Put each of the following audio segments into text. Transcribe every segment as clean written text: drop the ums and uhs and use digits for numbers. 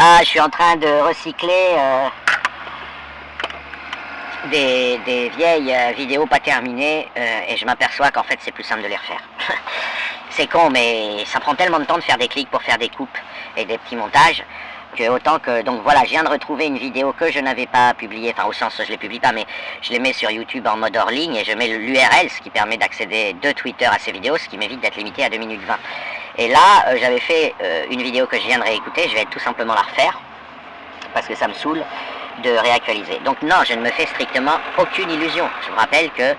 Ah, je suis en train de recycler des vieilles vidéos pas terminées et je m'aperçois qu'en fait c'est plus simple de les refaire. C'est con, mais ça prend tellement de temps de faire des clics pour faire des coupes et des petits montages que autant que... Donc voilà, je viens de retrouver une vidéo que je n'avais pas publiée, enfin au sens je les publie pas, mais je les mets sur YouTube en mode hors ligne et je mets l'URL, ce qui permet d'accéder de Twitter à ces vidéos, ce qui m'évite d'être limité à 2 minutes 20. Et là, j'avais fait une vidéo que je viens de réécouter, je vais tout simplement la refaire, parce que ça me saoule de réactualiser. Donc non, je ne me fais strictement aucune illusion. Je vous rappelle que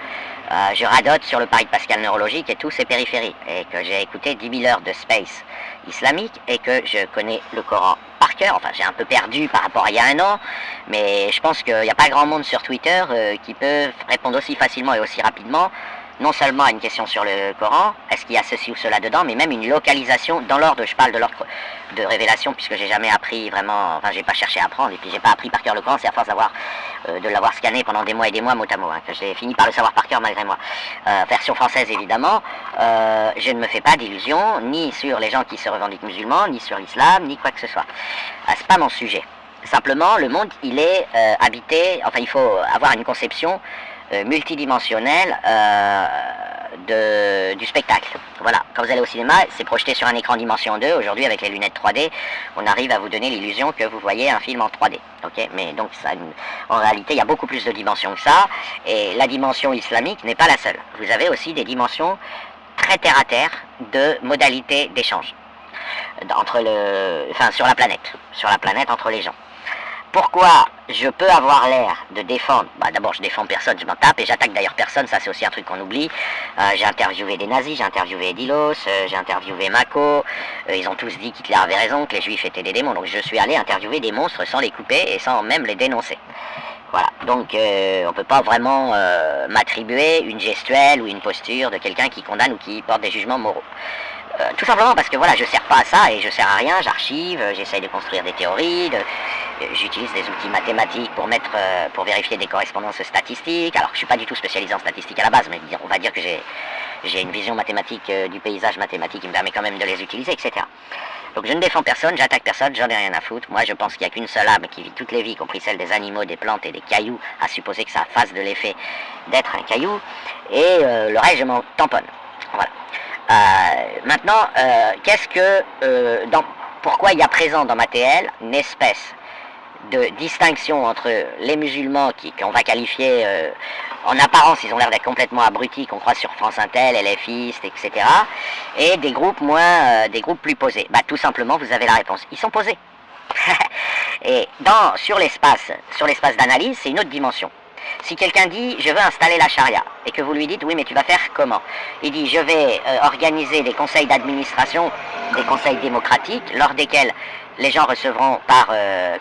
je radote sur le pari de Pascal neurologique et tous ses périphéries, et que j'ai écouté 10 000 heures de space islamique, et que je connais le Coran par cœur. Enfin, j'ai un peu perdu par rapport à il y a un an, mais je pense qu'il n'y a pas grand monde sur Twitter qui peut répondre aussi facilement et aussi rapidement, non seulement à une question sur le Coran, est-ce qu'il y a ceci ou cela dedans, mais même une localisation dans l'ordre, je parle de l'ordre de révélation, puisque j'ai jamais appris vraiment, enfin j'ai pas cherché à apprendre, et puis j'ai pas appris par cœur le Coran, c'est à force de l'avoir scanné pendant des mois et des mois, mot à mot, hein, que j'ai fini par le savoir par cœur malgré moi. Version française évidemment, je ne me fais pas d'illusions, ni sur les gens qui se revendiquent musulmans, ni sur l'islam, ni quoi que ce soit. C'est pas mon sujet. Simplement, le monde, il est habité, enfin il faut avoir une conception multidimensionnel du spectacle. Voilà, quand vous allez au cinéma, c'est projeté sur un écran dimension 2. Aujourd'hui, avec les lunettes 3D, on arrive à vous donner l'illusion que vous voyez un film en 3D. Okay, mais donc, ça, en réalité, il y a beaucoup plus de dimensions que ça. Et la dimension islamique n'est pas la seule. Vous avez aussi des dimensions très terre à terre de modalités d'échange sur la planète entre les gens. Pourquoi je peux avoir l'air de défendre? D'abord, je défends personne, je m'en tape, et j'attaque d'ailleurs personne, ça c'est aussi un truc qu'on oublie. J'ai interviewé des nazis, j'ai interviewé Edilos, j'ai interviewé Mako, ils ont tous dit qu'Hitler avait raison, que les juifs étaient des démons, donc je suis allé interviewer des monstres sans les couper et sans même les dénoncer. Voilà, donc on ne peut pas vraiment m'attribuer une gestuelle ou une posture de quelqu'un qui condamne ou qui porte des jugements moraux. Tout simplement parce que voilà, je ne sers pas à ça et je ne sers à rien, j'archive, j'essaye de construire des théories, j'utilise des outils mathématiques pour vérifier des correspondances statistiques. Alors je ne suis pas du tout spécialisé en statistique à la base, mais on va dire que j'ai une vision mathématique du paysage mathématique qui me permet quand même de les utiliser, etc. Donc je ne défends personne, j'attaque personne, j'en ai rien à foutre. Moi je pense qu'il n'y a qu'une seule âme qui vit toutes les vies, y compris celle des animaux, des plantes et des cailloux, à supposer que ça fasse de l'effet d'être un caillou, et le reste je m'en tamponne. Voilà. Maintenant, pourquoi il y a présent dans ma TL une espèce de distinction entre les musulmans qu'on va qualifier, en apparence ils ont l'air d'être complètement abrutis, qu'on croise sur France Intel, LFistes, etc., et des groupes plus posés. Tout simplement, vous avez la réponse, ils sont posés. Et sur l'espace d'analyse, c'est une autre dimension. Si quelqu'un dit « je veux installer la charia » et que vous lui dites « oui, mais tu vas faire comment ?» Il dit « je vais organiser des conseils d'administration, des conseils démocratiques, lors desquels les gens recevront par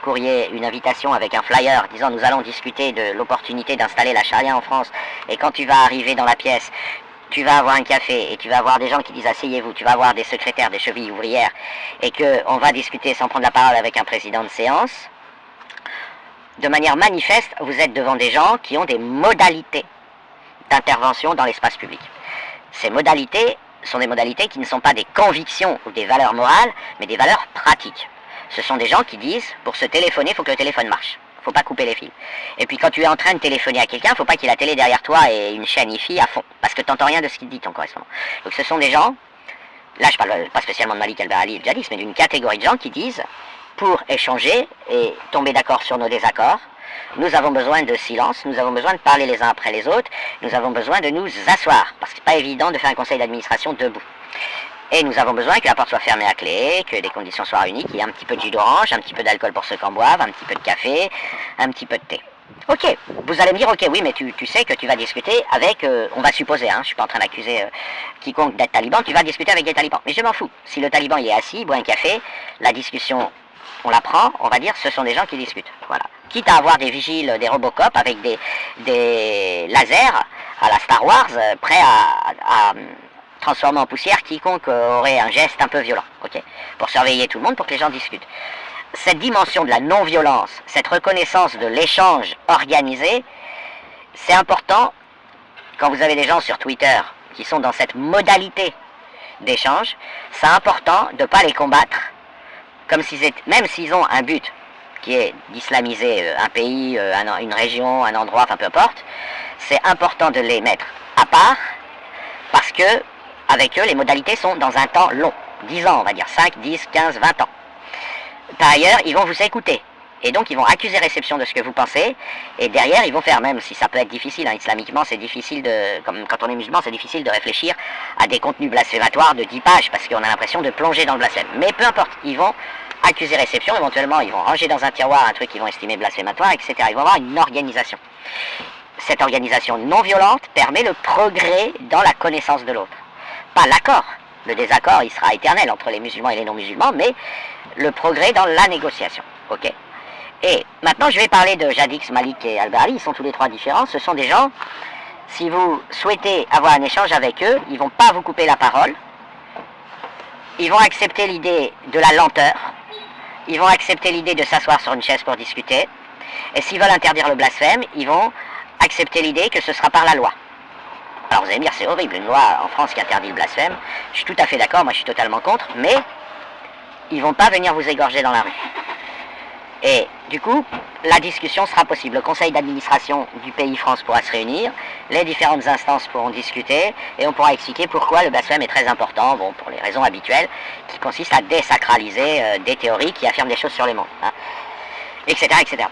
courrier une invitation avec un flyer disant « nous allons discuter de l'opportunité d'installer la charia en France, et quand tu vas arriver dans la pièce, tu vas avoir un café et tu vas avoir des gens qui disent asseyez-vous, tu vas avoir des secrétaires, des chevilles ouvrières, et qu'on va discuter sans prendre la parole avec un président de séance. » De manière manifeste, vous êtes devant des gens qui ont des modalités d'intervention dans l'espace public. Ces modalités sont des modalités qui ne sont pas des convictions ou des valeurs morales, mais des valeurs pratiques. Ce sont des gens qui disent, pour se téléphoner, il faut que le téléphone marche. Il ne faut pas couper les fils. Et puis quand tu es en train de téléphoner à quelqu'un, il ne faut pas qu'il y ait la télé derrière toi et une chaîne IFI à fond, parce que tu n'entends rien de ce qu'il dit, ton correspondant. Donc ce sont des gens, là je parle pas spécialement de Malik El-Bahali et de Jadis, mais d'une catégorie de gens qui disent, pour échanger et tomber d'accord sur nos désaccords, nous avons besoin de silence, nous avons besoin de parler les uns après les autres, nous avons besoin de nous asseoir, parce que c'est pas évident de faire un conseil d'administration debout. Et nous avons besoin que la porte soit fermée à clé, que les conditions soient réunies, qu'il y ait un petit peu de jus d'orange, un petit peu d'alcool pour ceux qui en boivent, un petit peu de café, un petit peu de thé. Ok, vous allez me dire, ok, oui, mais tu sais que tu vas discuter avec, on va supposer, je suis pas en train d'accuser quiconque d'être taliban, tu vas discuter avec des talibans. Mais je m'en fous, si le taliban il est assis, il boit un café, la discussion, on la prend, on va dire, ce sont des gens qui discutent, voilà. Quitte à avoir des vigiles, des Robocop avec des lasers à la Star Wars, prêts à transformer en poussière quiconque aurait un geste un peu violent, ok, pour surveiller tout le monde, pour que les gens discutent. Cette dimension de la non-violence, cette reconnaissance de l'échange organisé, c'est important quand vous avez des gens sur Twitter qui sont dans cette modalité d'échange, c'est important de ne pas les combattre comme même s'ils ont un but qui est d'islamiser un pays, une région, un endroit, enfin peu importe, c'est important de les mettre à part, parce que avec eux, les modalités sont dans un temps long, 10 ans on va dire, 5, 10, 15, 20 ans. Par ailleurs, ils vont vous écouter. Et donc ils vont accuser réception de ce que vous pensez, et derrière ils vont faire, même si ça peut être difficile, hein, islamiquement c'est difficile comme quand on est musulman, c'est difficile de réfléchir à des contenus blasphématoires de 10 pages, parce qu'on a l'impression de plonger dans le blasphème. Mais peu importe, ils vont accuser réception, éventuellement ils vont ranger dans un tiroir un truc qu'ils vont estimer blasphématoire, etc. Ils vont avoir une organisation. Cette organisation non violente permet le progrès dans la connaissance de l'autre. Pas l'accord, le désaccord il sera éternel entre les musulmans et les non-musulmans, mais le progrès dans la négociation. Ok. Et maintenant, je vais parler de Jadix, Malik et Al-Bahali. Ils sont tous les trois différents. Ce sont des gens, si vous souhaitez avoir un échange avec eux, ils ne vont pas vous couper la parole. Ils vont accepter l'idée de la lenteur. Ils vont accepter l'idée de s'asseoir sur une chaise pour discuter. Et s'ils veulent interdire le blasphème, ils vont accepter l'idée que ce sera par la loi. Alors vous allez me dire, c'est horrible, une loi en France qui interdit le blasphème. Je suis tout à fait d'accord, moi je suis totalement contre, mais ils ne vont pas venir vous égorger dans la rue. Et du coup, la discussion sera possible. Le conseil d'administration du pays France pourra se réunir, les différentes instances pourront discuter, et on pourra expliquer pourquoi le blasphème est très important, bon, pour les raisons habituelles, qui consistent à désacraliser des théories qui affirment des choses sur le monde, hein, etc., etc.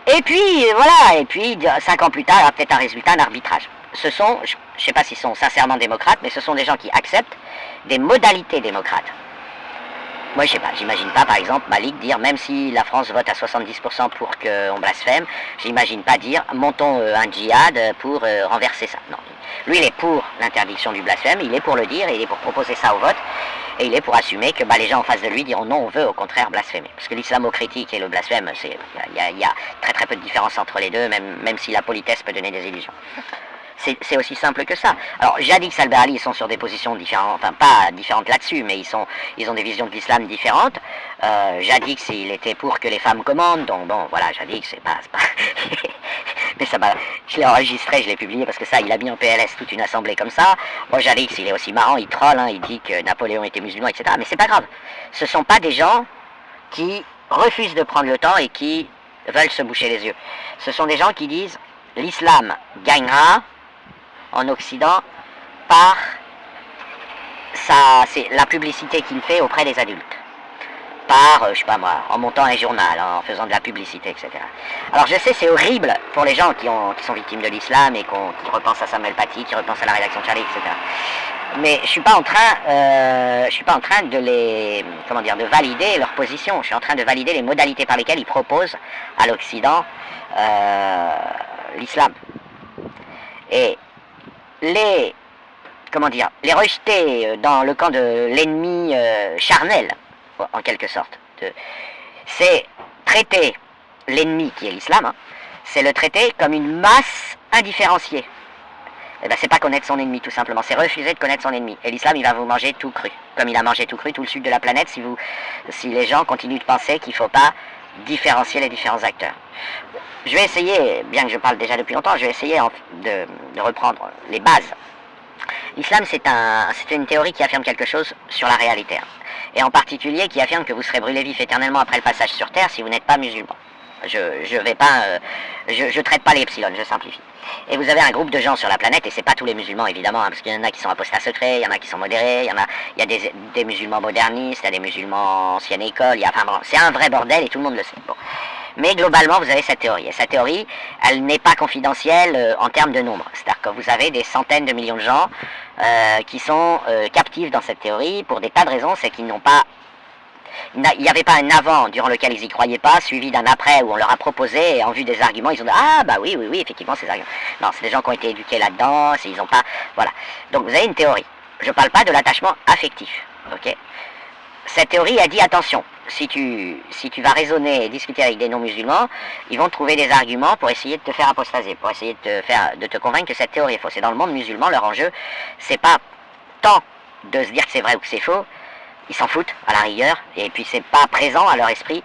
Et puis, voilà, et puis, 5 ans plus tard, il y aura peut-être un résultat, un arbitrage. Ce sont, je ne sais pas s'ils sont sincèrement démocrates, mais ce sont des gens qui acceptent des modalités démocrates. Moi, je sais pas, j'imagine pas, par exemple, Malik dire, même si la France vote à 70% pour qu'on blasphème, j'imagine pas dire, montons un djihad pour renverser ça. Non. Lui, il est pour l'interdiction du blasphème, il est pour le dire, et il est pour proposer ça au vote, et il est pour assumer que les gens en face de lui diront non, on veut au contraire blasphémer. Parce que l'islamo-critique et le blasphème, il y a très très peu de différence entre les deux, même si la politesse peut donner des illusions. C'est aussi simple que ça. Alors, Jadix et Al-Bahali, ils sont sur des positions différentes, enfin pas différentes là-dessus, mais ils ont des visions de l'islam différentes. Jadix, il était pour que les femmes commandent, donc bon, voilà, Jadix, c'est pas... mais ça m'a... Je l'ai enregistré, je l'ai publié, parce que ça, il a mis en PLS toute une assemblée comme ça. Moi, Jadix, il est aussi marrant, il troll, hein, il dit que Napoléon était musulman, etc. Mais c'est pas grave. Ce sont pas des gens qui refusent de prendre le temps et qui veulent se boucher les yeux. Ce sont des gens qui disent, l'islam gagnera en Occident par c'est la publicité qu'il fait auprès des adultes, par, je sais pas moi, en montant un journal, en faisant de la publicité, etc. Alors je sais, c'est horrible pour les gens qui sont victimes de l'islam et qui repensent à Samuel Paty, qui repensent à la rédaction de Charlie, etc. Mais je suis pas en train de de valider leur position. Je suis en train de valider les modalités par lesquelles ils proposent à l'Occident l'islam. Et les rejeter dans le camp de l'ennemi charnel, en quelque sorte. C'est traiter l'ennemi qui est l'islam, hein, c'est le traiter comme une masse indifférenciée. Eh ben, c'est pas connaître son ennemi, tout simplement, c'est refuser de connaître son ennemi. Et l'islam, il va vous manger tout cru, comme il a mangé tout cru tout le sud de la planète, si les gens continuent de penser qu'il ne faut pas différencier les différents acteurs. Je vais essayer, bien que je parle déjà depuis longtemps, je vais essayer de reprendre les bases. L'islam, c'est une théorie qui affirme quelque chose sur la réalité, hein, et en particulier qui affirme que vous serez brûlé vif éternellement après le passage sur Terre si vous n'êtes pas musulman. Je traite pas les epsilon, je simplifie. Et vous avez un groupe de gens sur la planète, et c'est pas tous les musulmans évidemment, hein, parce qu'il y en a qui sont apostats secrets, il y en a qui sont modérés, il y a des musulmans modernistes, il y a des musulmans ancienne école, c'est un vrai bordel et tout le monde le sait. Bon. Mais globalement, vous avez cette théorie. Et cette théorie, elle n'est pas confidentielle en termes de nombre. C'est-à-dire que vous avez des centaines de millions de gens qui sont captifs dans cette théorie pour des tas de raisons. C'est qu'ils n'ont pas... Il n'y avait pas un avant durant lequel ils n'y croyaient pas, suivi d'un après où on leur a proposé, et en vue des arguments, ils ont dit « Ah, bah oui, effectivement, ces arguments. » Non, c'est des gens qui ont été éduqués là-dedans, ils n'ont pas... Voilà. Donc vous avez une théorie. Je ne parle pas de l'attachement affectif. Ok ? Cette théorie a dit attention, si tu vas raisonner et discuter avec des non-musulmans, ils vont trouver des arguments pour essayer de te faire apostaser, pour essayer de te convaincre que cette théorie est fausse. Et dans le monde musulman, leur enjeu, c'est pas tant de se dire que c'est vrai ou que c'est faux, ils s'en foutent à la rigueur, et puis c'est pas présent à leur esprit.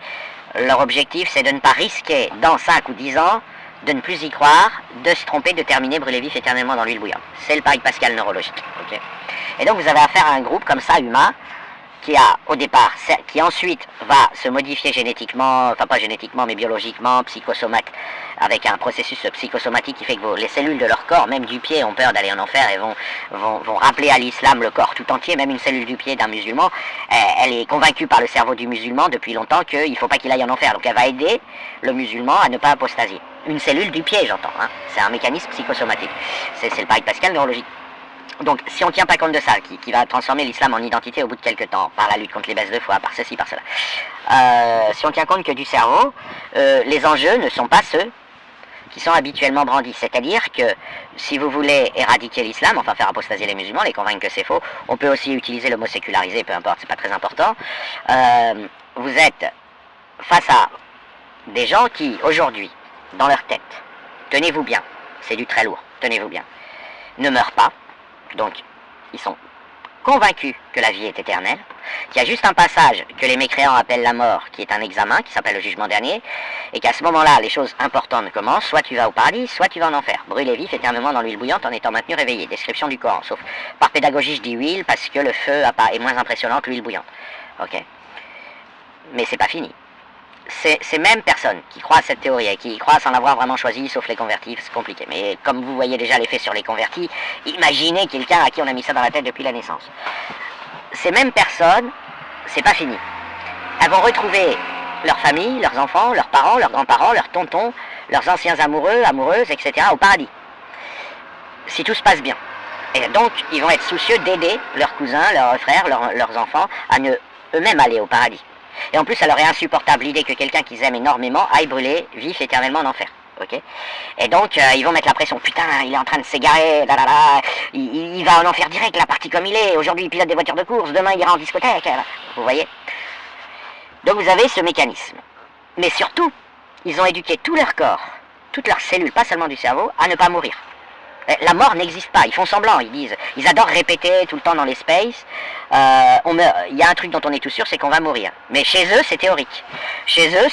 Leur objectif, c'est de ne pas risquer, dans 5 ou 10 ans, de ne plus y croire, de se tromper, de terminer brûlé vif éternellement dans l'huile bouillante. C'est le pari pascal neurologique. Okay, et donc vous avez affaire à un groupe comme ça, humain, qui a au départ, qui ensuite va se modifier génétiquement, enfin pas génétiquement mais biologiquement, avec un processus psychosomatique qui fait que les cellules de leur corps, même du pied, ont peur d'aller en enfer et vont rappeler à l'islam le corps tout entier. Même une cellule du pied d'un musulman, elle est convaincue par le cerveau du musulman depuis longtemps qu'il ne faut pas qu'il aille en enfer. Donc elle va aider le musulman à ne pas apostasier. Une cellule du pied, j'entends, hein. C'est un mécanisme psychosomatique. C'est le pari pascal neurologique. Donc, si on ne tient pas compte de ça, qui va transformer l'islam en identité au bout de quelques temps, par la lutte contre les baisses de foi, par ceci, par cela, si on tient compte que du cerveau, les enjeux ne sont pas ceux qui sont habituellement brandis. C'est-à-dire que si vous voulez éradiquer l'islam, enfin faire apostasier les musulmans, les convaincre que c'est faux, on peut aussi utiliser le mot sécularisé, peu importe, c'est pas très important. Vous êtes face à des gens qui, aujourd'hui, dans leur tête, tenez-vous bien, c'est du très lourd, tenez-vous bien, ne meurent pas. Donc, ils sont convaincus que la vie est éternelle, qu'il y a juste un passage que les mécréants appellent la mort, qui est un examen, qui s'appelle le jugement dernier, et qu'à ce moment-là, les choses importantes commencent, soit tu vas au paradis, soit tu vas en enfer. Brûlé vif éternellement dans l'huile bouillante en étant maintenu réveillé. Description du Coran, sauf par pédagogie je dis huile, parce que le feu est moins impressionnant que l'huile bouillante. Ok. Mais c'est pas fini. Ces mêmes personnes qui croient à cette théorie et qui croient sans l'avoir vraiment choisi, sauf les convertis, c'est compliqué. Mais comme vous voyez déjà l'effet sur les convertis, imaginez quelqu'un à qui on a mis ça dans la tête depuis la naissance. Ces mêmes personnes, c'est pas fini. Elles vont retrouver leur famille, leurs enfants, leurs parents, leurs grands-parents, leurs tontons, leurs anciens amoureux, amoureuses, etc. au paradis. Si tout se passe bien. Et donc, ils vont être soucieux d'aider leurs cousins, leurs frères, leurs enfants à ne eux-mêmes aller au paradis. Et en plus, ça leur est insupportable l'idée que quelqu'un qu'ils aiment énormément aille brûler vif éternellement en enfer. Okay. Et donc, ils vont mettre la pression. Putain, il est en train de s'égarer, il va en enfer direct, la partie comme il est. Aujourd'hui, il pilote des voitures de course, demain, il ira en discothèque. Vous voyez? Donc, vous avez ce mécanisme. Mais surtout, ils ont éduqué tout leur corps, toutes leurs cellules, pas seulement du cerveau, à ne pas mourir. La mort n'existe pas, ils font semblant, ils adorent répéter tout le temps dans les spaces, il y a un truc dont on est tout sûr, c'est qu'on va mourir. Mais chez eux, c'est théorique. Chez eux,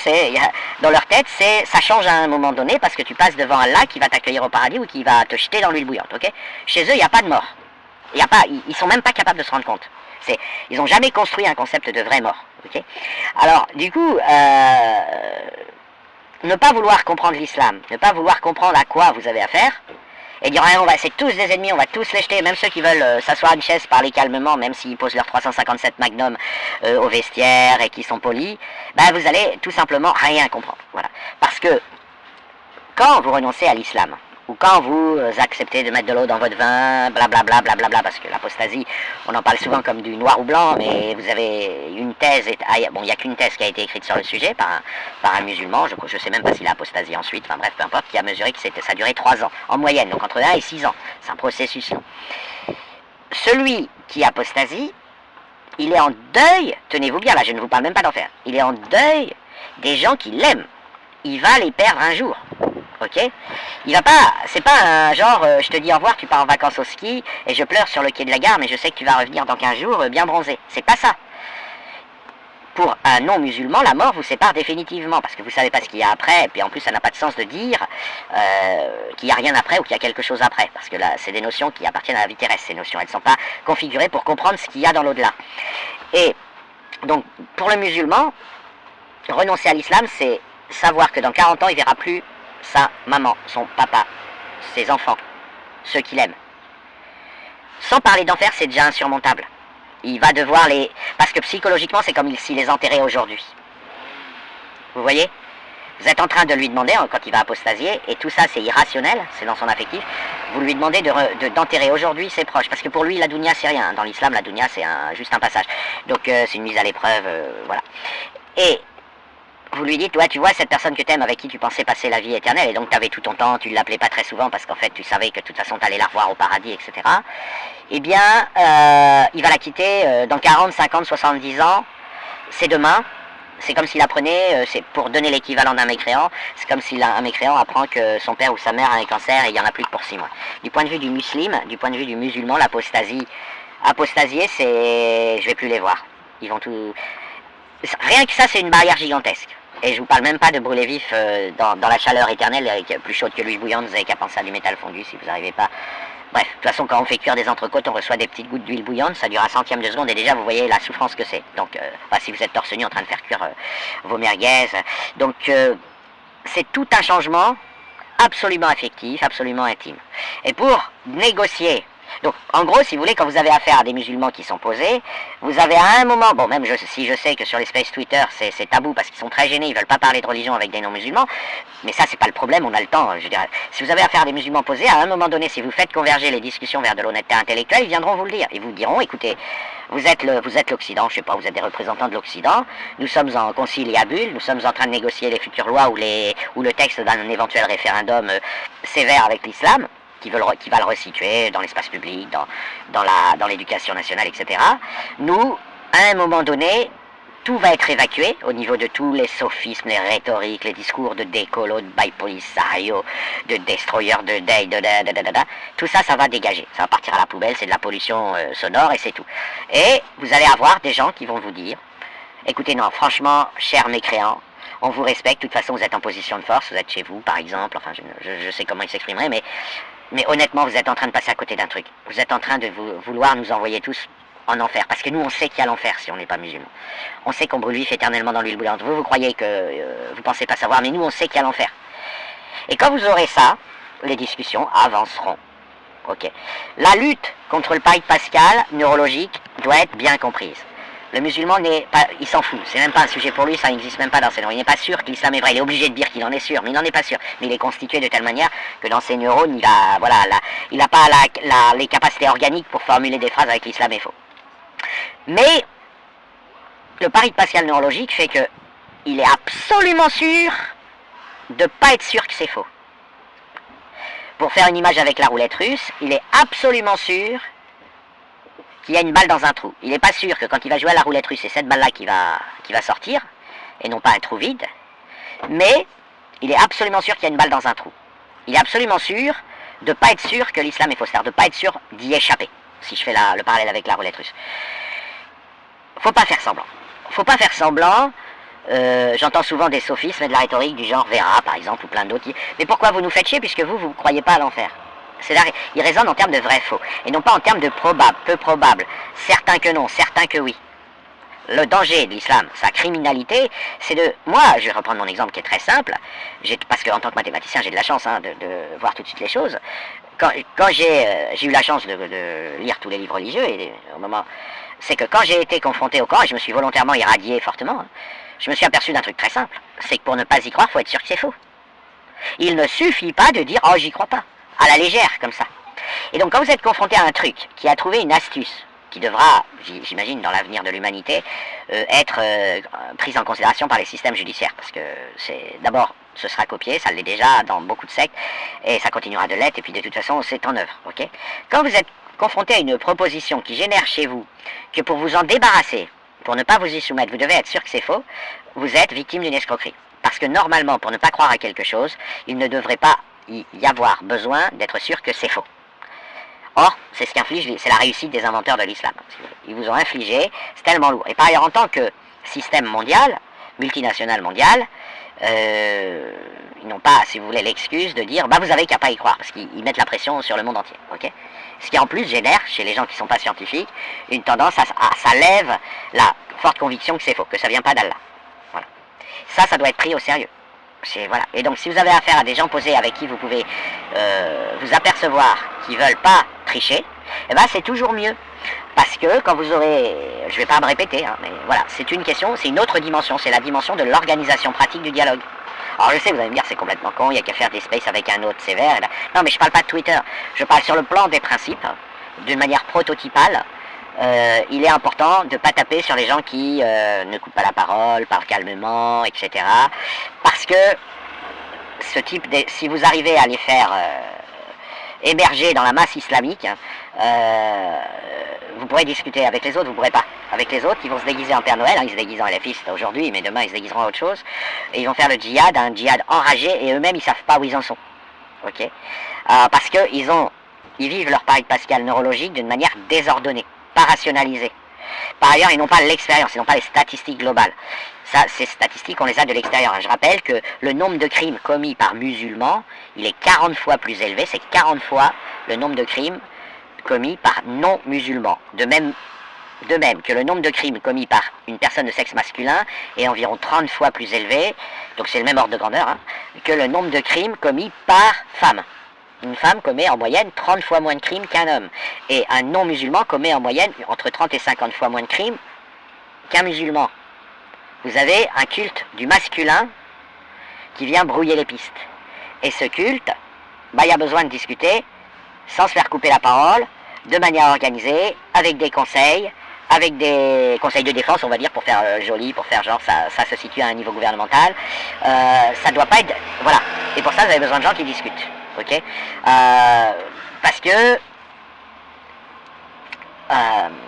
dans leur tête, ça change à un moment donné parce que tu passes devant Allah qui va t'accueillir au paradis ou qui va te jeter dans l'huile bouillante. Okay. Chez eux, il n'y a pas de mort. Ils sont même pas capables de se rendre compte. Ils n'ont jamais construit un concept de vraie mort. Okay. Alors, du coup, ne pas vouloir comprendre l'islam, ne pas vouloir comprendre à quoi vous avez affaire, et dire c'est tous des ennemis, on va tous les jeter, même ceux qui veulent s'asseoir à une chaise, parler calmement, même s'ils posent leurs 357 Magnum au vestiaire et qui sont polis, vous allez tout simplement rien comprendre. Voilà. Parce que quand vous renoncez à l'islam, ou quand vous acceptez de mettre de l'eau dans votre vin, blablabla, parce que l'apostasie, on en parle souvent comme du noir ou blanc, mais vous avez une thèse, bon, il n'y a qu'une thèse qui a été écrite sur le sujet par un musulman, je ne sais même pas s'il a apostasie ensuite, enfin bref, peu importe, qui a mesuré que ça a duré 3 ans, en moyenne, donc entre 1 et 6 ans, c'est un processus long. Celui qui apostasie, il est en deuil, tenez-vous bien, là je ne vous parle même pas d'enfer, il est en deuil des gens qui l'aiment, il va les perdre un jour. Ok, il va pas, c'est pas un genre, je te dis au revoir, tu pars en vacances au ski et je pleure sur le quai de la gare, mais je sais que tu vas revenir dans 15 jours bien bronzé. C'est pas ça. Pour un non-musulman, la mort vous sépare définitivement parce que vous savez pas ce qu'il y a après, et puis en plus ça n'a pas de sens de dire qu'il n'y a rien après ou qu'il y a quelque chose après, parce que là c'est des notions qui appartiennent à la vie terrestre, ces notions, elles ne sont pas configurées pour comprendre ce qu'il y a dans l'au-delà. Et donc pour le musulman, renoncer à l'islam, c'est savoir que dans 40 ans il verra plus sa maman, son papa, ses enfants, ceux qu'il aime. Sans parler d'enfer, c'est déjà insurmontable. Il va devoir les... Parce que psychologiquement, c'est comme s'il les enterrait aujourd'hui. Vous voyez? Vous êtes en train de lui demander, quand il va apostasier, et tout ça c'est irrationnel, c'est dans son affectif, vous lui demandez d'enterrer aujourd'hui ses proches, parce que pour lui la dunya c'est rien. Dans l'islam, la dunya c'est juste un passage. Donc c'est une mise à l'épreuve, voilà. Et vous lui dites, ouais, tu vois, cette personne que tu aimes, avec qui tu pensais passer la vie éternelle, et donc tu avais tout ton temps, tu ne l'appelais pas très souvent, parce qu'en fait, tu savais que de toute façon, tu allais la revoir au paradis, etc. Eh bien, il va la quitter dans 40, 50, 70 ans, c'est demain. C'est comme s'il apprenait, c'est pour donner l'équivalent d'un mécréant, c'est comme si un mécréant apprend que son père ou sa mère a un cancer et il n'y en a plus que pour 6 mois. Du point de vue du musulman, du point de vue du musulman, apostasier, c'est, je vais plus les voir. Ils vont tout... Rien que ça, c'est une barrière gigantesque. Et je vous parle même pas de brûler vif dans la chaleur éternelle, plus chaude que l'huile bouillante, vous avez qu'à penser à du métal fondu si vous n'arrivez pas Bref, de toute façon, quand on fait cuire des entrecôtes, on reçoit des petites gouttes d'huile bouillante, ça dure un centième de seconde, et déjà, vous voyez la souffrance que c'est. Donc, si vous êtes torse nu en train de faire cuire vos merguez. Donc, c'est tout un changement absolument affectif, absolument intime. Et pour négocier, donc en gros, si vous voulez, quand vous avez affaire à des musulmans qui sont posés, vous avez à un moment, bon, même si je sais que sur les spaces Twitter c'est tabou parce qu'ils sont très gênés, ils veulent pas parler de religion avec des non-musulmans, mais ça c'est pas le problème, on a le temps, je dirais. Si vous avez affaire à des musulmans posés, à un moment donné, si vous faites converger les discussions vers de l'honnêteté intellectuelle, ils viendront vous le dire. Ils vous diront, écoutez, vous êtes l'Occident, je sais pas, vous êtes des représentants de l'Occident, nous sommes en conciliabule, nous sommes en train de négocier les futures lois ou le texte d'un éventuel référendum sévère avec l'islam, qui va le resituer dans l'espace public, dans l'éducation nationale, etc. Nous, à un moment donné, tout va être évacué au niveau de tous les sophismes, les rhétoriques, les discours de décolo, de bipolisario, de destroyer, de day, tout ça, ça va dégager. Ça va partir à la poubelle, c'est de la pollution sonore et c'est tout. Et vous allez avoir des gens qui vont vous dire, écoutez, non, franchement, chers mécréants, on vous respecte, de toute façon, vous êtes en position de force, vous êtes chez vous, par exemple, enfin, je sais comment il s'exprimerait, mais honnêtement, vous êtes en train de passer à côté d'un truc. Vous êtes en train de vouloir nous envoyer tous en enfer. Parce que nous, on sait qu'il y a l'enfer si on n'est pas musulman. On sait qu'on brûle vif éternellement dans l'huile bouillante. Vous croyez que vous pensez pas savoir, mais nous, on sait qu'il y a l'enfer. Et quand vous aurez ça, les discussions avanceront. Ok. La lutte contre le pari pascal neurologique doit être bien comprise. Le musulman n'est pas, il s'en fout, c'est même pas un sujet pour lui, ça n'existe même pas dans ses neurones. Il n'est pas sûr que l'islam est vrai, il est obligé de dire qu'il en est sûr, mais il n'en est pas sûr. Mais il est constitué de telle manière que dans ses neurones, il n'a pas les capacités organiques pour formuler des phrases avec l'islam est faux. Mais le pari pascal neurologique fait que il est absolument sûr de ne pas être sûr que c'est faux. Pour faire une image avec la roulette russe, il est absolument sûr qu'il y a une balle dans un trou. Il n'est pas sûr que quand il va jouer à la roulette russe, c'est cette balle-là qui va sortir, et non pas un trou vide, mais il est absolument sûr qu'il y a une balle dans un trou. Il est absolument sûr de ne pas être sûr que l'islam est faux, c'est-à-dire de ne pas être sûr d'y échapper, si je fais le parallèle avec la roulette russe. Faut pas faire semblant. Faut pas faire semblant. J'entends souvent des sophismes et de la rhétorique du genre Vera, par exemple, ou plein d'autres. Mais pourquoi vous nous faites chier puisque vous ne croyez pas à l'enfer? C'est-à-dire, il résonne en termes de vrai-faux, et non pas en termes de probable, peu probable, certains que non, certains que oui. Le danger de l'islam, sa criminalité, c'est de... Moi, je vais reprendre mon exemple qui est très simple, parce qu'en tant que mathématicien, j'ai de la chance de voir tout de suite les choses. Quand j'ai eu la chance de lire tous les livres religieux, et au moment... C'est que quand j'ai été confronté au Coran, et je me suis volontairement irradié fortement, je me suis aperçu d'un truc très simple, c'est que pour ne pas y croire, il faut être sûr que c'est faux. Il ne suffit pas de dire « Oh, j'y crois pas », à la légère, comme ça. Et donc, quand vous êtes confronté à un truc qui a trouvé une astuce, qui devra, j'imagine, dans l'avenir de l'humanité, être prise en considération par les systèmes judiciaires, parce que d'abord, ce sera copié, ça l'est déjà dans beaucoup de sectes, et ça continuera de l'être, et puis de toute façon, c'est en œuvre, ok? Quand vous êtes confronté à une proposition qui génère chez vous, que pour vous en débarrasser, pour ne pas vous y soumettre, vous devez être sûr que c'est faux, vous êtes victime d'une escroquerie. Parce que normalement, pour ne pas croire à quelque chose, il ne devrait pas y avoir besoin d'être sûr que c'est faux. Or, c'est ce qu'inflige, c'est la réussite des inventeurs de l'islam. Ils vous ont infligé, c'est tellement lourd. Et par ailleurs, en tant que système mondial, multinational mondial, ils n'ont pas, si vous voulez, l'excuse de dire, bah vous avez qu'à pas y croire, parce qu'ils mettent la pression sur le monde entier. Ok. Ce qui en plus génère, chez les gens qui ne sont pas scientifiques, une tendance ça lève la forte conviction que c'est faux, que ça ne vient pas d'Allah. Voilà. Ça doit être pris au sérieux. Voilà. Et donc si vous avez affaire à des gens posés avec qui vous pouvez vous apercevoir qu'ils ne veulent pas tricher, eh ben c'est toujours mieux. Parce que quand vous aurez, je ne vais pas me répéter, hein, mais voilà, c'est une question, c'est une autre dimension, c'est la dimension de l'organisation pratique du dialogue. Alors je sais, vous allez me dire c'est complètement con, il n'y a qu'à faire des spaces avec un autre sévère. Non mais je parle pas de Twitter, je parle sur le plan des principes, d'une manière prototypale. Il est important de ne pas taper sur les gens qui ne coupent pas la parole, parlent calmement, etc. Parce que ce type si vous arrivez à les faire émerger dans la masse islamique, vous pourrez discuter avec les autres, vous ne pourrez pas. Avec les autres, ils vont se déguiser en Père Noël, hein, ils se déguisent en LFistes aujourd'hui, mais demain ils se déguiseront en autre chose, et ils vont faire le djihad, un djihad enragé, et eux-mêmes ils ne savent pas où ils en sont. Ok. Parce qu'ils vivent leur pari pascal neurologique d'une manière désordonnée, pas rationalisée. Par ailleurs, ils n'ont pas l'expérience, ils n'ont pas les statistiques globales. Ça, ces statistiques, on les a de l'extérieur. Je rappelle que le nombre de crimes commis par musulmans, il est 40 fois plus élevé, c'est 40 fois le nombre de crimes commis par non-musulmans. De même que le nombre de crimes commis par une personne de sexe masculin est environ 30 fois plus élevé, donc c'est le même ordre de grandeur, hein, que le nombre de crimes commis par femme. Une femme commet en moyenne 30 fois moins de crimes qu'un homme. Et un non-musulman commet en moyenne entre 30 et 50 fois moins de crimes qu'un musulman. Vous avez un culte du masculin qui vient brouiller les pistes. Et ce culte, il y a besoin de discuter sans se faire couper la parole, de manière organisée, avec des conseils de défense, on va dire, pour faire joli, pour faire genre ça se situe à un niveau gouvernemental. Ça doit pas être... Voilà. Et pour ça, vous avez besoin de gens qui discutent. Ok, parce que...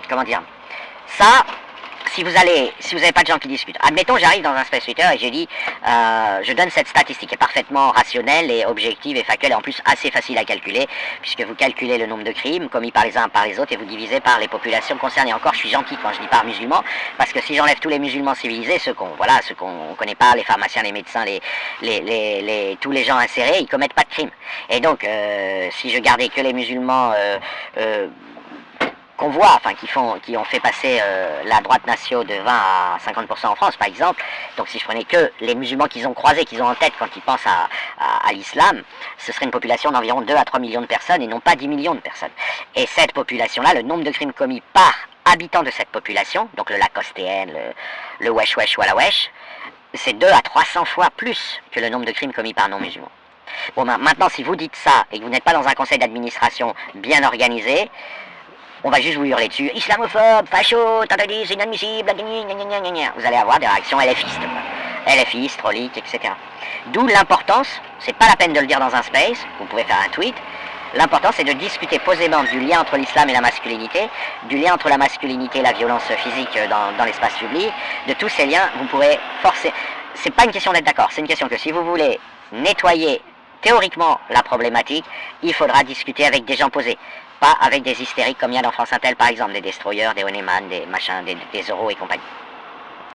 comment dire, ça... Si vous n'avez pas de gens qui discutent, admettons j'arrive dans un space Twitter et je dis, je donne cette statistique qui est parfaitement rationnelle et objective et factuelle et en plus assez facile à calculer, puisque vous calculez le nombre de crimes commis par les uns par les autres et vous divisez par les populations concernées. Encore, je suis gentil quand je dis par musulmans, parce que si j'enlève tous les musulmans civilisés, ceux qu'on connaît pas, les pharmaciens, les médecins, tous les gens insérés, ils commettent pas de crimes. Et donc, si je gardais que les musulmans qu'on voit, enfin qui ont fait passer la droite nation de 20 à 50% en France par exemple, donc si je prenais que les musulmans qu'ils ont croisés, qu'ils ont en tête quand ils pensent à l'islam, ce serait une population d'environ 2 à 3 millions de personnes et non pas 10 millions de personnes. Et cette population-là, le nombre de crimes commis par habitant de cette population, donc le Lacostéen, le Wesh Wesh Walla Wesh, c'est 2 à 300 fois plus que le nombre de crimes commis par non-musulmans. Bon, maintenant si vous dites ça et que vous n'êtes pas dans un conseil d'administration bien organisé, on va juste vous hurler dessus, islamophobe, facho, c'est inadmissible, vous allez avoir des réactions LFistes, trolliques, etc. D'où l'importance, c'est pas la peine de le dire dans un space, vous pouvez faire un tweet, l'important c'est de discuter posément du lien entre l'islam et la masculinité, du lien entre la masculinité et la violence physique dans l'espace public, de tous ces liens, vous pourrez forcer, c'est pas une question d'être d'accord, c'est une question que si vous voulez nettoyer théoriquement la problématique, il faudra discuter avec des gens posés. Pas avec des hystériques comme il y a dans France Intel par exemple, des destroyers, des Honeyman, des machins, des euros et compagnie.